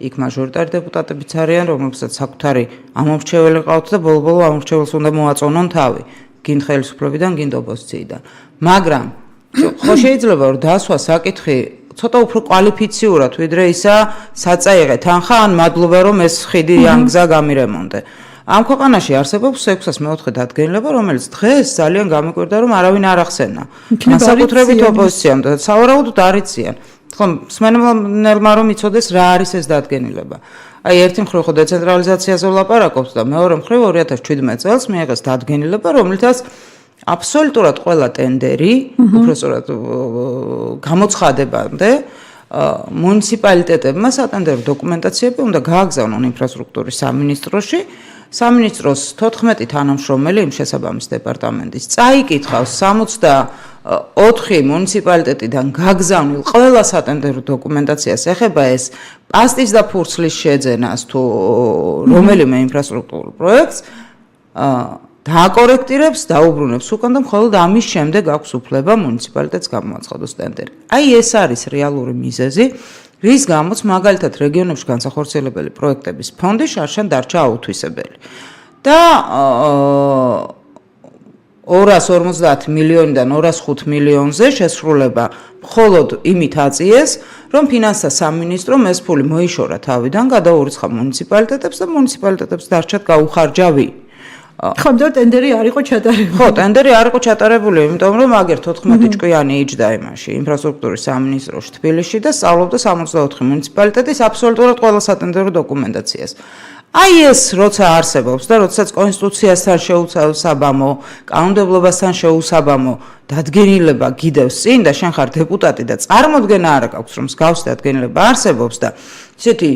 იქ მაჟორიტარი დეპუტატებიც არიან, რომლებსაც საკუთარი ამომრჩეველი ყავთ და ბოლო-ბოლო ამომრჩეველს უნდა მოაწონონ თავი, გინ ხელისუფლებიდან, გინ ოპოზიციიდან. მაგრამ ხო შეიძლება რომ დასვა საკითხი ცოტა უფრო კვალიფიციურად, ვიდრე ისა საწაიღე თანხა ან მადლობა რომ ეს ხიდი ან გზა გამირემონტე. ამ ქვეყანაში არსებობს 604 დადგენილება, რომელიც დღეს ძალიან გამიკვირდა, რომ არავინ არ ახსენა. განსაკუთრებით ოპოზიციამ და სავარაუდოდ არ იციან. ხომ მსმენელმა რომ იცოდეს რა არის ეს დადგენილება. აი ერთი მხრივ ხო დეცენტრალიზაციაზე ვლაპარაკობთ და მეორე მხრივ 2017 წელს მიიღეს დადგენილება, რომლითაც აბსოლუტურად ყველა ტენდერი, უბრალოდ გამოცხადებამდე მუნიციპალიტეტებმა სატენდერო დოკუმენტაციები უნდა გააგზავნონ ინფრასტრუქტურის სამინისტროში. სამინისტროს 14 თანამშრომელი იმ შესაბამის დეპარტამენტის წაიკითხავს 64 მუნიციპალიტეტიდან გაგზავნილ ყველა სატენდერო დოკუმენტაციას, ეხება ეს პასტის და ფურცლის შეძენას თუ რომელიმე ინფრასტრუქტურულ პროექტს დააკორექტირებს, დაუბრუნებს უკან და მხოლოდ ამის შემდეგ აქვს უფლება მუნიციპალიტეტს გამოაცხადოს ტენდერი. Აი ეს არის რეალური მიზეზი, რის გამოც მაგალითად რეგიონებში განსახორციელებელი პროექტების ფონდი შარშან დარჩა აუთვისებელი. და 250 მილიონიდან 205 მილიონზე შესრულება მხოლოდ იმით აწიეს, რომ ფინანსთა სამინისტრომ ეს ფული მოიშორა თავიდან, გადაურიცხა მუნიციპალიტეტებს და მუნიციპალიტეტებს დარჩათ გაუხარჯავი. ხო, მაგრამ ტენდერი არ იყო ჩატარებული. ხო, ტენდერი არ იყო ჩატარებული, იმიტომ რომ აგერ 14 ჭკვიანი იჯდა იმაში, ინფრასტრუქტურის სამინისტროში თბილისში და სწავლობდა 64 მუნიციპალიტეტის აბსოლუტურად ყველა სატენდერო დოკუმენტაციას. Აი ეს როცა არსებობს და როდესაც კონსტიტუციასთან შეუსაბამო, კანონმდებლობასთან შეუსაბამო დადგენილება გიდევს წინ და შენ ხარ დეპუტატი და წარმოდგენა არ აქვს რომ მსგავსი დადგენილება არსებობს და ისეთი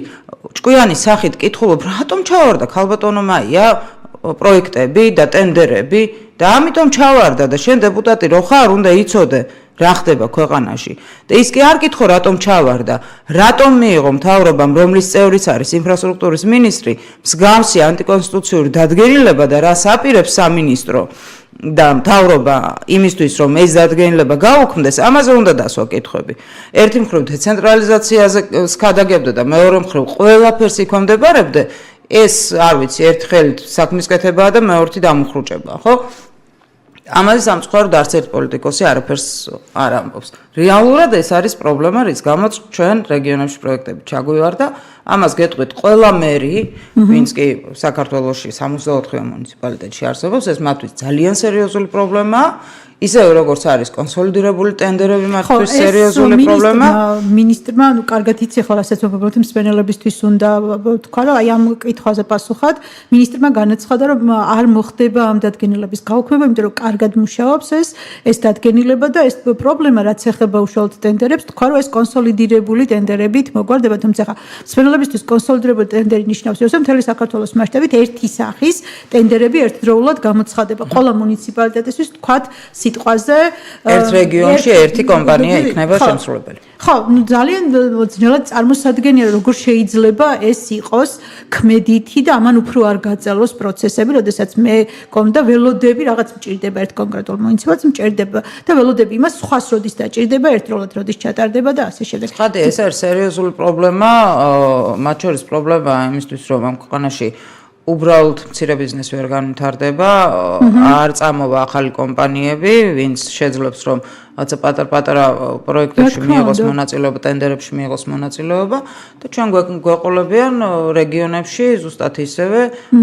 ჭკვიანი სახით კითხულობ, რატომ ჩავარდა ქალბატონო მაია პროექტები და ტენდერები და ამიტომ ჩავარდა და შენ დეპუტატი რო ხარ, უნდა იცოდე რა ხდება ქვეყანაში. და ის კი არ კითხო რატომ ჩავარდა, რატომ მიიღო მთავრობამ, რომლის წევრიც არის ინფრასტრუქტურის მინისტრი, მსგავსი ანტიკონსტიტუციური დადგენილება და რას აპირებს სამინისტრო და მთავრობა იმისთვის, რომ ეს დადგენილება გაუქმდეს, ამაზე უნდა დასვა კითხვები. ერთი მხრივ დეცენტრალიზაციაზე სქადაგებდა და მეორე მხრივ ყველაფერს იქვემდებარებდე, ეს არ ვიცი, ერთხელ საქმის კეთებაა და მეორეთი დამუხრუჭებაა, ხო? ამაზე სამწუხაროდ არც ერთ პოლიტიკოსი არაფერს არ ამბობს. რეალურად ეს არის პრობლემა, რის გამოც ჩვენ რეგიონებში პროექტები ჩაგვივარდა. ამას გეტყვით ყველა მერი, ვინც კი საქართველოში 64 მუნიციპალიტეტში არსებობს, ეს მათთვის ძალიან სერიოზული პრობლემაა. ისევე როგორც არის კონსოლიდირებული ტენდერები მათთვის სერიოზული პრობლემა. მინისტრმა, კარგად იცი ხოლმე ასეც უბრალოდ მსმენელებისთვის უნდა თქვა, რომ აი ამ კითხვაზე პასუხად მინისტრმა განაცხადა, რომ არ მოხდება ამ დადგენილების გაუქმება, იმიტომ რომ კარგად მუშაობს ეს დადგენილება და ეს პრობლემა, რაც ეხება უშუალოდ ტენდერებს, თქვა, რომ ეს კონსოლიდირებული ტენდერებით მოგვარდება, თუმცა მსმენელებისთვის კონსოლიდირებული ტენდერი ნიშნავს, რომ მთელი საქართველოს მასშტაბით ერთი სახის ტენდერები ერთდროულად გამოცხადება. ყველა მუნიციპალიტეტისთვის თქვათ სიტყვაზე ერთ რეგიონში ერთი კომპანია იქნება შემსრულებელი. ხო, ძალიან ძნელად წარმოსადგენია, როგორ შეიძლება ეს იყოს ქმედითი და ამან უფრო არ გაწელოს პროცესები, როდესაც მე გქონდა ველოდები, რაღაც მჭირდება ერთ კონკრეტულ მუნიციპალიტეტს, მჭირდება და ველოდები იმას სხვას როდის დაჭირდება, ერთდროულად როდის ჩატარდება და ასე შემდეგ. ხადი, ეს არის სერიოზული პრობლემა, მათ შორის პრობლემა იმისთვის, რომ ამ ქვეყანაში უბრალოდ მცირე ბიზნესი ვერ განვითარდება, არ წამოვა ახალი კომპანიები, ვინც შეძლებს რომ რაცა პატარ-პატარა პროექტებში მიიღოს მონაწილეობა, ტენდერებში მიიღოს მონაწილეობა და ჩვენ გვეყოლებიან რეგიონებში ზუსტად ისევე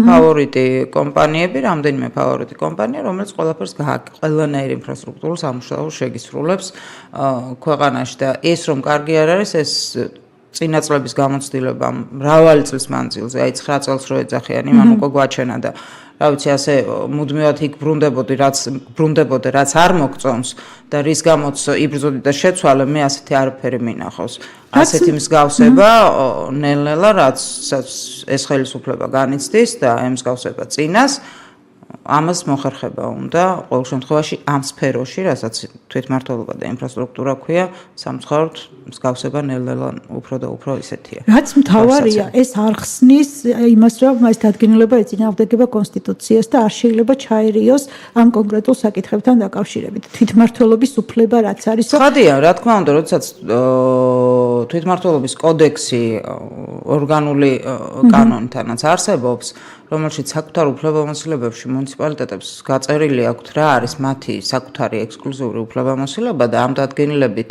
ფავორიტი კომპანიები, რამდენიმე ფავორიტი კომპანია, რომელიც ყველაფერს ყველანაირ ინფრასტრუქტურულ სამუშაოს შეგისრულებს ქვეყანაში და ეს რომ კარგი არ არის, ეს წინა წლების გამოცდილება მრავალი წლის მანძილზე, აი 9 წელს რო ეძახიან, იმან უკვე გვაჩენა და რა ვიცი, ასე მუდმივად იქ ბრუნდებოდი, რაც არ მოგწონს და რის გამოც იბრძოდი და შეცვალე, მე ასეთი არაფერი მინახავს. ასეთი მსგავსება ნელ-ნელა, რაც ეს ხელისუფლება განიცდის და ემსგავსება წინას, ამას მოხერხება უნდა ყოველ შემთხვევაში ამ სფეროში, რასაც თვითმმართველობა და ინფრასტრუქტურა ქვია, სამწუხაროდ მსგავსება ნელ-ნელა უფრო და უფრო ისეთია. რაც მთავარია, ეს არ ხსნის იმას, რომ ეს დადგენილება ეწინააღმდეგება კონსტიტუციას და არ შეიძლება ჩაერიოს ამ კონკრეტულ საკითხებთან დაკავშირებით. თვითმმართველობის უფლება რაც არის, ხადია, რა თქმა უნდა, როდესაც თვითმმართველობის კოდექსი ორგანული კანონითანაც არსებობს, რომელშიც საკუთარ უფლებამოსილებებში მუნიციპალიტეტებს გაწერილი აქვთ რა არის მათი საკუთარი ექსკლუზიური უფლებამოსილება და ამ დადგენილებით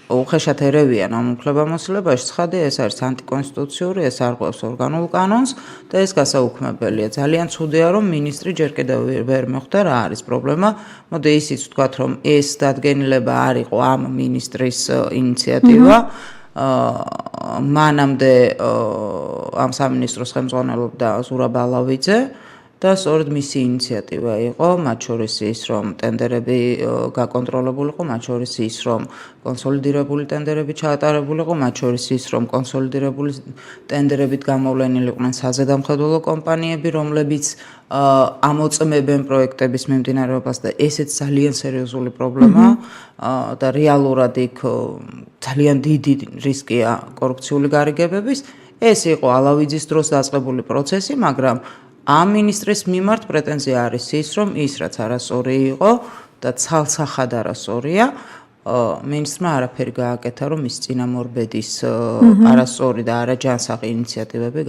უხეშად ერევიან ამ უფლებამოსილებაში, ცხადია, ეს არის ანტიკონსტიტუციური, ეს არღვევს ორგანულ კანონს და ეს გასაუქმებელია. ძალიან ცუდია, რომ მინისტრი ჯერ კიდევ ვერ მოხვდა რა არის პრობლემა. მოდი ისიც ვთქვათ, რომ ეს დადგენილება არ იყო ამ მინისტრის ინიციატივა. მანამდე ამ სამინისტროს ხელმძღვანელობდა ზურაბ ალავიძე და სწორედ მისი ინიციატივა იყო, მათ შორის ის, რომ ტენდერები გაკონტროლებულიყო, მათ შორის ის, რომ კონსოლიდირებული ტენდერები ჩაატარებულიყო, მათ შორის ის, რომ კონსოლიდირებული ტენდერებით გამოვლენილიყვნენ საზედამხედველო კომპანიები, რომლებიც ამოწმებენ პროექტების მიმდინარეობას და ესეც ძალიან სერიოზული პრობლემაა და რეალურად იქ ძალიან დიდი რისკია კორუფციული გარიგებების. ეს იყო ალავიძის დროს დაწყებული პროცესი, მაგრამ ამ მინისტრის მიმართ პრეტენზია არის ის, რომ ის რაც არასწორი იყო და ცალსახად არასწორია, მინისტრმა არაფერი გააკეთა, რომ ის წინამორბედის არასწორი და არაჯანსაღი ინიციატივები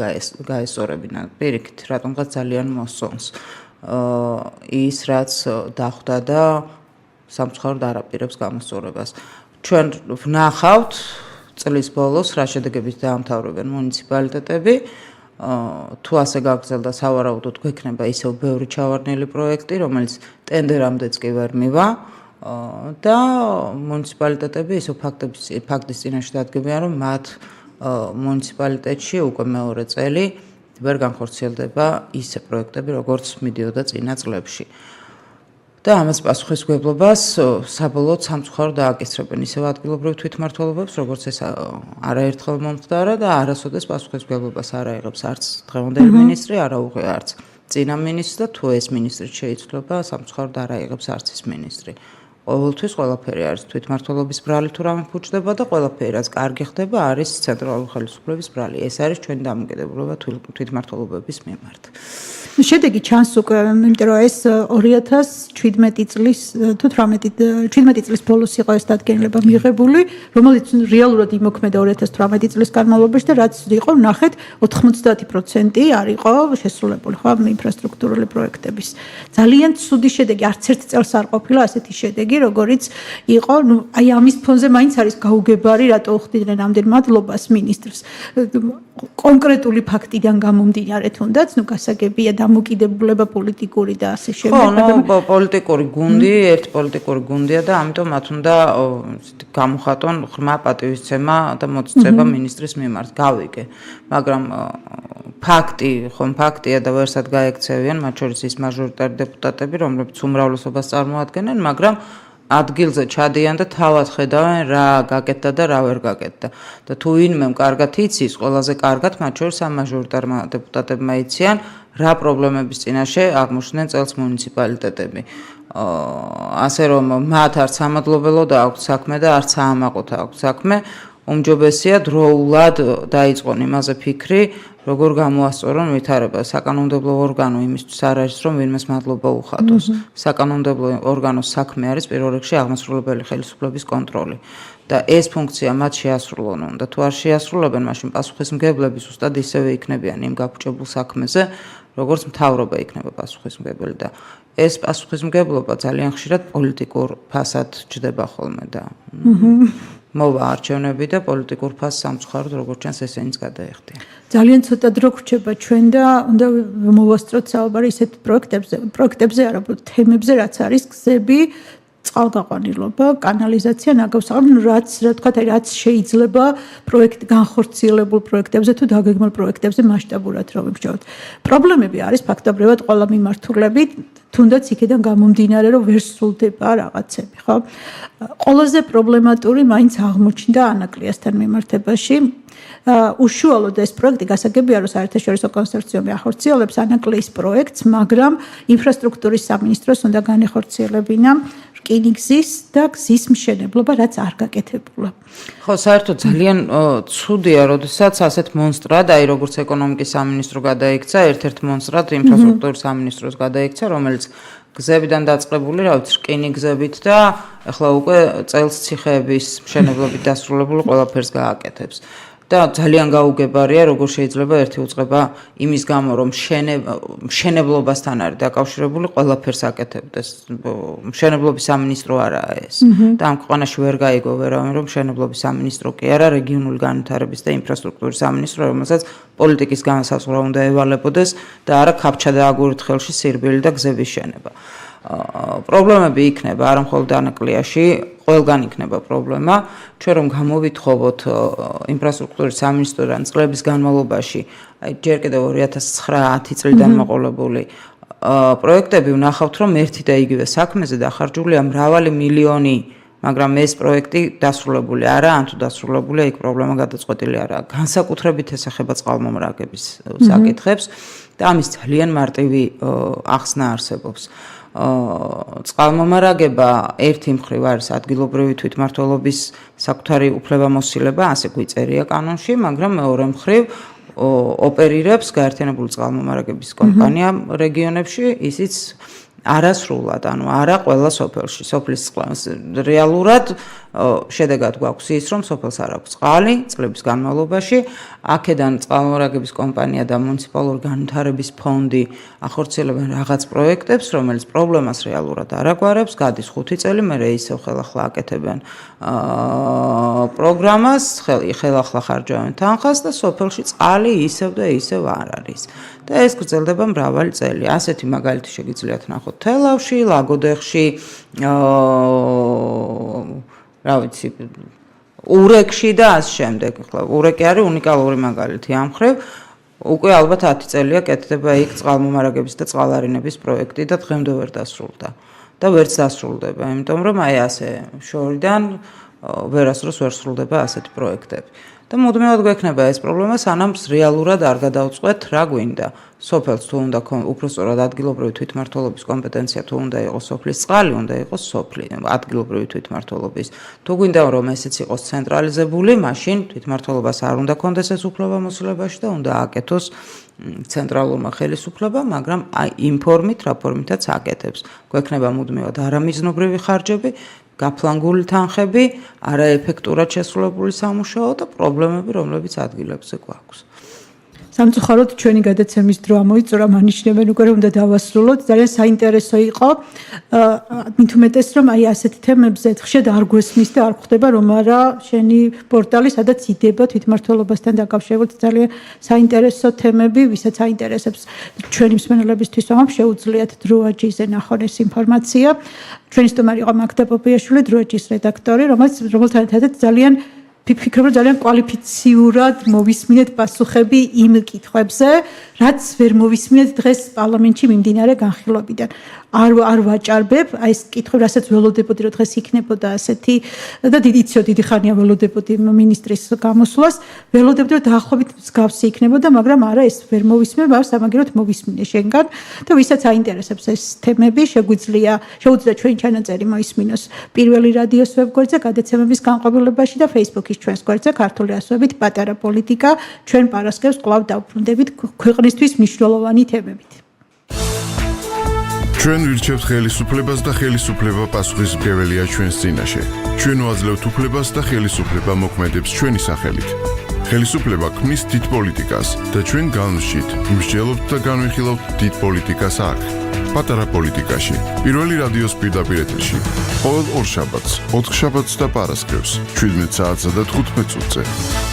გაესწორებინა. პირიქით, რატომღაც ძალიან მოსწონს ის, რაც დახვდა და სამწუხაროდ არ აპირებს გამოსწორებას. ჩვენ ვნახავთ წლის ბოლოს რა შედეგებით დაამთავრებენ მუნიციპალიტეტები. თუ ასე გაგრძელდა სავარაუდოდ გვექნება ისევ ბევრი ჩავარდნილი პროექტი, რომელიც ტენდერამდეც კი ვერ მივა და მუნიციპალიტეტები ისევ ფაქტის წინაშე დადგებიან, რომ მათ მუნიციპალიტეტში უკვე მეორე წელი ვერ განხორციელდება ისე პროექტები, როგორც მიდიოდა წინა წლებში. და ამას პასუხისმგებლობას საბოლოოდ სამწუხაროდ დააკისრებენ ისევ ადგილობრივ თვითმმართველობებს, როგორც ეს არაერთხელ მომხდარა და არასოდეს პასუხისმგებლობას არ აიღებს არც დღევანდელი მინისტრი, არც წინა მინისტრი და თუ ეს მინისტრიც შეიცვლება, სამწუხაროდ არ აიღებს არც ის მინისტრი. ყოველთვის ყველაფერი არის თვითმმართველობის ბრალი თუ რამე ფუჭდება და ყველაფერი რაც კარგი ხდება არის ცენტრალური ხელისუფლების ბრალი. ეს არის ჩვენი დამოკიდებულება თვითმმართველობების მიმართ. შედეგი ჩანს უკვე, იმიტომ რომ ეს 2017 წლის თუ 17 წლის ბოლოს იყო ეს დადგენილება მიღებული, რომელიც რეალურად იმოქმედა 2018 წლის განმავლობაში და რაც იყო, ნახეთ, 90% არ იყო შესრულებული, ხო, ინფრასტრუქტურული პროექტების. ძალიან ცუდი შედეგი, არც ერთ წელს არ ყოფილა ასეთი შედეგი, როგორც იყო, აი ამის ფონზე მაინც არის გაუგებარი, რატო უხდიდნენ ამდენ მადლობას მინისტრს. კონკრეტული ფაქტიდან გამომდინარე თუნდაც, გასაგებია დამოკიდებულება პოლიტიკური და ასე შემდეგ. ხო, პოლიტიკური გუნდი, ერთი პოლიტიკური გუნდია და ამიტომ მათ უნდა გამოხატონ ღრმა პატივისცემა და მოწწება მინისტრის მიმართ. გავიგე, მაგრამ ფაქტია და ვერსად გაექცევიან, მათ შორის ის მაჟორიტარი დეპუტატები, რომლებიც უმრავლესობას წარმოადგენენ, მაგრამ ადგილზე ჩადიან და თავად ხედავენ რა გაკეთდა და რა ვერ გაკეთდა. და თუ ვინმემ კარგად იცის, ყველაზე კარგად მათ შორის ამ მაჟორიტარმა დეპუტატებმა იციან, რა პრობლემების წინაშე აღმოჩნდნენ წელს მუნიციპალიტეტები. ასე რომ მათ არც სამადლობელო და აქვთ საქმე და არც აამაყოთ აქვთ საქმე, უმჯობესია დროულად დაიწყონ იმაზე ფიქრი, როგორ გამოასწორონ ვითარება. საკანონმდებლო ორგანო იმისთვის არ არის, რომ ვინმეს მადლობა უხატოს. საკანონმდებლო ორგანოს საქმე არის პირველ რიგში აღმასრულებელი ხელისუფლების კონტროლი. და ეს ფუნქცია მათ შეასრულონ და თუ არ შეასრულებენ, მაშინ პასუხისმგებლები ზუსტად ისევე იქნებიან იმ გაფუჭებულ საქმეზე, როგორც მთავრობა იქნება პასუხისმგებელი და ეს პასუხისმგებლობა ძალიან ხშირად პოლიტიკურ ფასად ჯდება ხოლმე და მოვა არჩევნები და პოლიტიკურ ფასს სამწუხაროდ როგორც ჩანს ესენიც გადაეხდიან. ძალიან ცოტა დრო გრჩება ჩვენ და უნდა მოვასწროთ საუბარი ისეთ პროექტებზე, არა უბრალოდ თემებზე, რაც არის გზები, წყალგაყვანილობა, კანალიზაცია, ნაგავსაღები, რაც რა თქვა, რაც შეიძლება განხორციელებულ პროექტებზე თუ დაგეგმილ პროექტებზე მასშტაბურად რომ ვიმსჯელოთ. პრობლემები არის ფაქტობრივად ყველა მიმართულებით, თუნდაც იქიდან გამომდინარე, რომ ვერ სრულდება რაღაცები, ხო? ყველაზე პრობლემატური მაინც აღმოჩნდა ანაკლიასთან მიმართებაში. უშუალოდ ეს პროექტი გასაგებია, რომ საერთაშორისო კონსორციუმი ახორციელებს ანაკლიის პროექტს, მაგრამ ინფრასტრუქტურის სამინისტროს უნდა განეხორციელებინა რკინიგზის და გზის მშენებლობა, რაც არ გაკეთებულა. ხო, საერთოდ ძალიან ცუდია, როდესაც ასეთ მონსტრად, აი როგორც ეკონომიკის სამინისტრო გადაიქცა, ერთ-ერთ მონსტრად ინფრასტრუქტურის სამინისტროს გადაიქცა, რომელიც გზებიდან დაწყებული, რა ვიცი, რკინიგზებით და ახლა უკვე წელს ციხეების მშენებლობით დასრულებული ყველაფერს გააკეთებს. და ძალიან გაუგებარია, როგორ შეიძლება ერთი უწყება იმის გამო, რომ მშენებლობასთან არის დაკავშირებული, ყველაფერს აკეთებდეს. მშენებლობის სამინისტრო არაა ეს. და ამ ქვეყანაში ვერ გაიგო ვერავინ, რომ მშენებლობის სამინისტრო კი არა, რეგიონული განვითარების და ინფრასტრუქტურის სამინისტრო, რომელსაც პოლიტიკის განსაზღვრა უნდა ევალებოდეს და არა ქაფჩა და აგურით ხელში სირბილი და გზების შენება. პრობლემები იქნება არა მხოლოდ ანაკლიაში, ყველგან იქნება პრობლემა. ჩვენ რომ გამოვითხოვოთ ინფრასტრუქტურის სამინისტროდან წლების განმავლობაში, აი ჯერ კიდევ 2009-10 წლიდან მოყოლებული პროექტები ვნახავთ, რომ ერთი და იგივე საქმეზე დახარჯულია მრავალი მილიონი, მაგრამ ეს პროექტი დასრულებული არა, ან თუ დასრულებულია, იქ პრობლემა გადაწყვეტილი არაა. განსაკუთრებით ესახება წყალმომრაგების საკითხებს და ამის ძალიან მარტივი ახსნა არსებობს. წყალმომარაგება ერთი მხრივ არის ადგილობრივი თვითმმართველობის საკუთარი უფლებამოსილება, ასე გვიწერია კანონში, მაგრამ მეორე მხრივ ოპერირებს გაერთიანებული წყალმომარაგების კომპანია რეგიონებში, ისიც არასრულად, ანუ არა ყველა სოფელში. სოფლის რეალურად შედეგად გვაქვს ის, რომ სოფელს არ აქვს წყალი წლების განმავლობაში. აქედან წყალმომარაგების კომპანია და მუნიციპალური განვითარების ფონდი ახორციელებენ რაღაც პროექტებს, რომელიც პრობლემას რეალურად არ აგვარებს. გადის 5 წელი, მერე ისევ ხელახლა აკეთებენ პროგრამას, ხელახლა ხარჯავენ თანხას და სოფელში წყალი ისევ და ისევ არ არის. და ეს გრძელდება მრავალი წელი. ასეთი მაგალითი შეგიძლიათ ნახოთ თელავში, ლაგოდეხში, რა ვიცი, ურეკში და ამ შემდეგ. ახლა ურეკი არის უნიკალური მაგალითი ამ მხრივ. უკვე ალბათ 10 წელია კეთდება იქ წყალმომარაგების და წყალარინების პროექტი და დღემდე ვერ დასრულდა. და ვერც დასრულდება, იმიტომ რომ აი ასე შორიდან ვერასდროს ვერ სრულდება ასეთი პროექტები. და მუდმივად გვექნება ეს პრობლემა, სანამ რეალურად არ გადავწყვეტ რა გვინდა. სოფელს თუ უნდა უпростоრად ადგილობრივი თვითმმართველობის კომპეტენცია თუ უნდა იყოს სოფლის წყალი, უნდა იყოს ადგილობრივი თვითმმართველობის. თუ გვინდა რომ ესეც იყოს ცენტრალიზებული, მაშინ თვითმმართველობას არ უნდა კონდეს ეს უფლება მოსულებაში და უნდა აკეთოს ცენტრალურმა ხელისუფლებამ, მაგრამ იმ ფორმით, რა ფორმითაც აკეთებს. გვექნება მუდმივად არამიზნობრივი ხარჯები, გაფლანგული თანხები, არაეფექტურად შესრულებული სამუშაო და პრობლემები, რომლებიც ადგილებზე გვაქვს. სამწუხაროდ ჩვენი გადაცემის დრო ამოიწურა, მანიშნებენ უკვე რომ უნდა დავასრულოთ. ძალიან საინტერესო იყო. მით უმეტეს რომ აი ასეთი თემებზე ხშირად არ გვესმის და არ ხვდება რომ არა შენი პორტალი, სადაც იდება თვითმმართველობასთან დაკავშირებით ძალიან საინტერესო თემები, ვისაც აინტერესებს ჩვენი მსმენელებისთვის ვამბობ, შეუძლიათ droa.ge-ზე ნახონ ეს ინფორმაცია. ჩვენი სტუმარი იყო მაგდა პოპიაშვილი, droa.ge-ს რედაქტორი, რომელთან ერთად ძალიან ფიქრობ, რომ ძალიან კვალიფიციურად მოვისმინეთ პასუხები იმ კითხვებზე, რაც ვერ მოვისმინეთ დღეს პარლამენტში მიმდინარე განხილვებიდან. არ ვაჭარბებ, აი ეს კითხვები, რასაც ველოდებოდი, რომ დღეს იქნებოდა ასეთი და დიდი ხანია ველოდებოდი მინისტრის გამოსვლას, ველოდებოდი, რომ დაახლოებით მსგავსი იქნებოდა, მაგრამ არა, ეს ვერ მოვისმენ, მაგრამ სამაგიეროდ მოვისმინე შენგან და ვისაც აინტერესებს ეს თემები, შეგვიძლია ჩვენი ჩანაწერი მოისმინოს პირველი რადიოს ვებგვერდზე, გადაცემების განყოფილებაში და Facebook-ის ჩვენს გვერდზე ქართული ასოებით პატარა პოლიტიკა. ჩვენ პარასკევს კვლავ დავბრუნდებით ქვეყნისთვის მნიშვნელოვანი თემებით. ჩვენ ვირჩევთ ხელისუფლებას და ხელისუფლება პასუხისმგებელია ჩვენს წინაშე. ჩვენ ვაძლევთ უფლებას და ხელისუფლება მოქმედებს ჩვენი სახელით. ხელისუფლება ქმნის დიდ პოლიტიკას და ჩვენ განვშით, ვსმჯელობთ და განვიხილავთ დიდ პოლიტიკას აქ. პატარა პოლიტიკაში. პირველი რადიოს პირდაპირ ეთერში. ყოველ ორ შაბათს, 4 შაბათს და პარასკევს, 17 საათსა და 15 წუთზე.